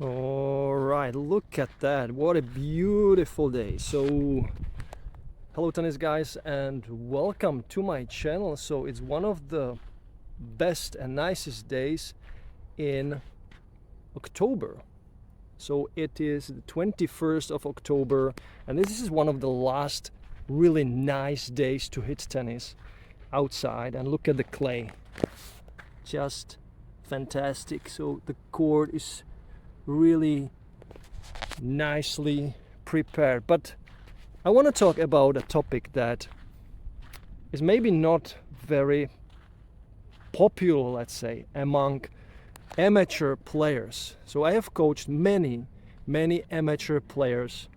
All right, look at that. What a beautiful day. So, hello tennis guys and welcome to my channel. So, it's one of the best and nicest days in October. So, it is the 21st of October and this is one of the last really nice days to hit tennis outside. And look at the clay. Just fantastic. So, the court is really nicely prepared. But I want to talk about a topic that is maybe not very popular, let's say, among amateur players. So I have coached many amateur players,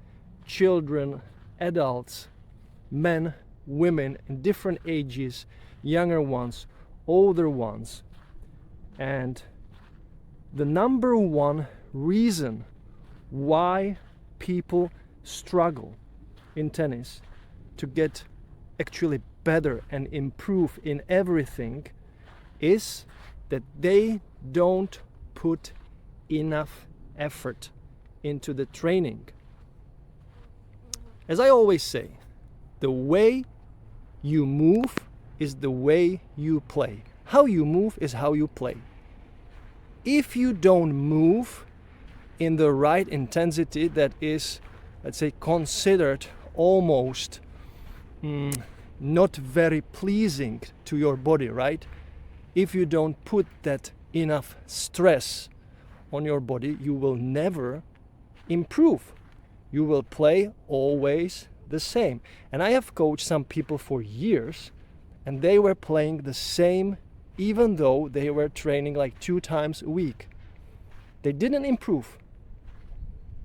children, adults, men, women in different ages, younger ones, older ones. And the number one reason why people struggle in tennis to get actually better and improve in everything is that they don't put enough effort into the training. As I always say, the way you move is the way you play. How you move is how you play. If you don't move in the right intensity that is, let's say, considered almost not very pleasing to your body, right? If you don't put that enough stress on your body, you will never improve. You will play always the same. And I have coached some people for years and they were playing the same even though they were training like 2 times a week. They didn't improve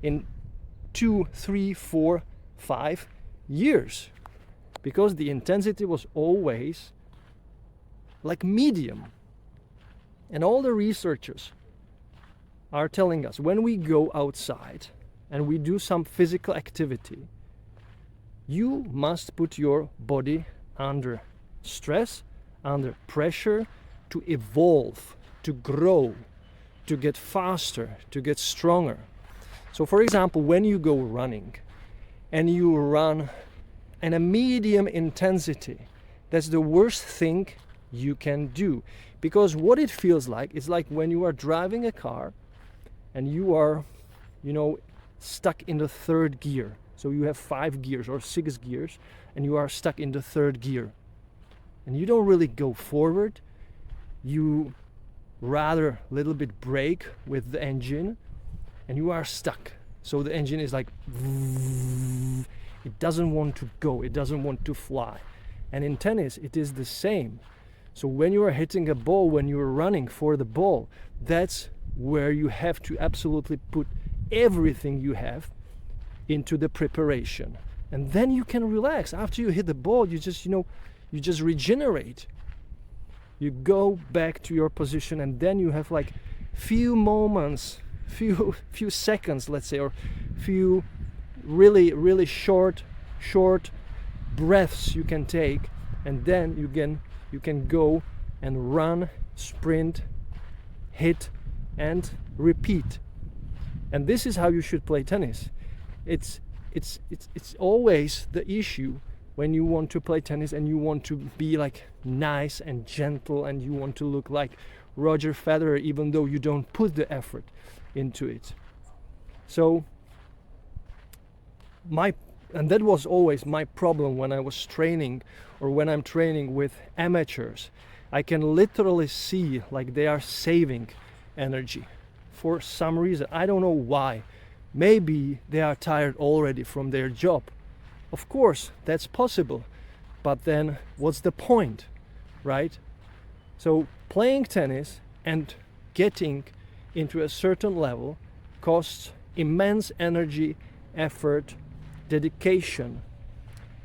in 2, 3, 4, 5 years because the intensity was always like medium. And all the researchers are telling us when we go outside and we do some physical activity, you must put your body under stress, under pressure to evolve, to grow, to get faster, to get stronger. So for example, when you go running and you run at a medium intensity, that's the worst thing you can do. Because what it feels like is like when you are driving a car and you are, stuck in the 3rd gear. So you have 5 gears or 6 gears and you are stuck in the 3rd gear. And you don't really go forward. You rather a little bit brake with the engine and you are stuck. So the engine is like, it doesn't want to go, it doesn't want to fly. And in tennis, it is the same. So when you are hitting a ball, when you are running for the ball, that's where you have to absolutely put everything you have into the preparation. And then you can relax. After you hit the ball, you just regenerate. You go back to your position and then you have like few moments, few seconds, let's say, or few really short breaths you can take, and then you can go and run, sprint, hit and repeat. And this is how you should play tennis. It's always the issue when you want to play tennis and you want to be like nice and gentle and you want to look like Roger Federer even though you don't put the effort into it. So and that was always my problem when I was training or when I'm training with amateurs. I can literally see like they are saving energy for some reason. I don't know why. Maybe they are tired already from their job. Of course, that's possible. But then what's the point, right? So playing tennis and getting into a certain level costs immense energy, effort, dedication,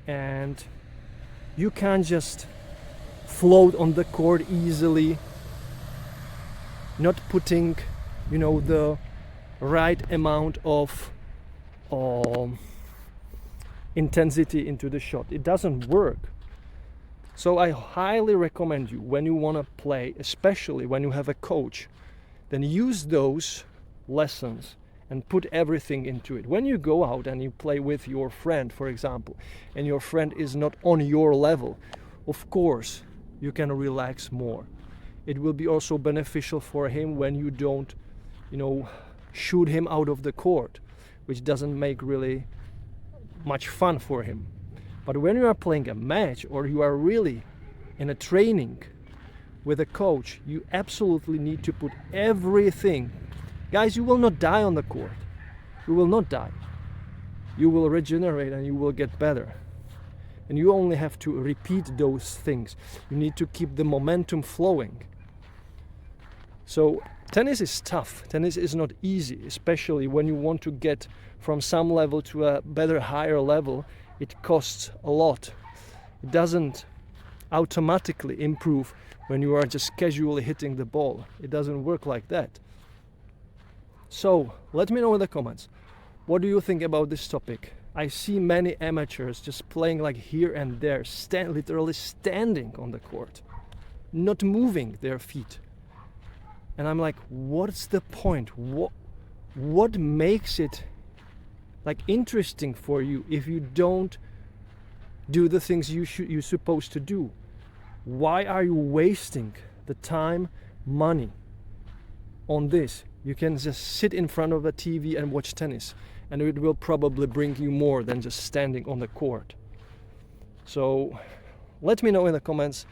and you can't just float on the court easily, not putting, the right amount of intensity into the shot. It doesn't work. So I highly recommend you, when you want to play, especially when you have a coach, then use those lessons and put everything into it. When you go out and you play with your friend, for example, and your friend is not on your level, of course you can relax more. It will be also beneficial for him when you don't, shoot him out of the court, which doesn't make really much fun for him. But when you are playing a match or you are really in a training with a coach, you absolutely need to put everything. Guys, you will not die on the court. You will not die. You will regenerate and you will get better. And you only have to repeat those things. You need to keep the momentum flowing. So tennis is tough. Tennis is not easy, especially when you want to get from some level to a better, higher level. It costs a lot. It doesn't automatically improve when you are just casually hitting the ball. It doesn't work like that. So let me know in the comments, what do you think about this topic? I see many amateurs just playing like here and there, literally standing on the court, not moving their feet. And I'm like, what's the point? What makes it like interesting for you if you don't do the things you're supposed to do? Why are you wasting the time, money on this? You can just sit in front of a TV and watch tennis, and it will probably bring you more than just standing on the court. So let me know in the comments,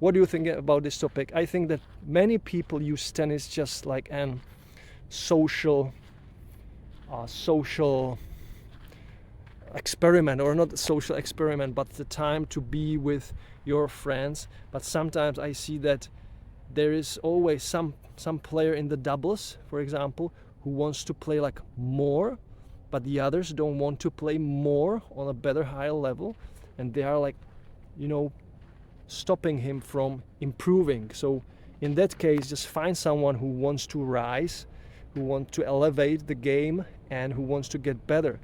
what do you think about this topic? I think that many people use tennis just like an social experiment, or not a social experiment, but the time to be with your friends. But sometimes I see that there is always some player in the doubles, for example, who wants to play like more, but the others don't want to play more on a better, higher level, and they are like, stopping him from improving. So in that case, just find someone who wants to rise, who wants to elevate the game, and who wants to get better.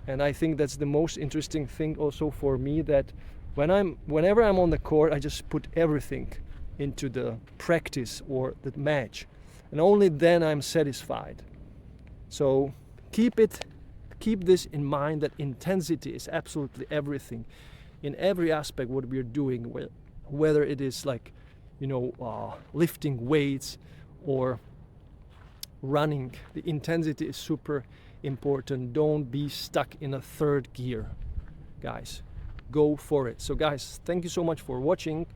And I think that's the most interesting thing also for me, that whenever I'm on the court, I just put everything into the practice or the match, and only then I'm satisfied. So keep this in mind, that intensity is absolutely everything in every aspect what we're doing, whether it is like lifting weights or running. The intensity is super important. Don't be stuck in a third gear, guys. Go for it. So guys, thank you so much for watching,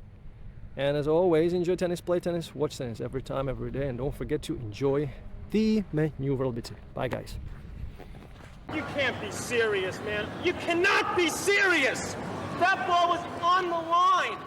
and as always, enjoy tennis, play tennis, watch tennis every time, every day, and don't forget to enjoy the manooovrlbity. Bye guys. You can't be serious, man. You cannot be serious! That ball was on the line!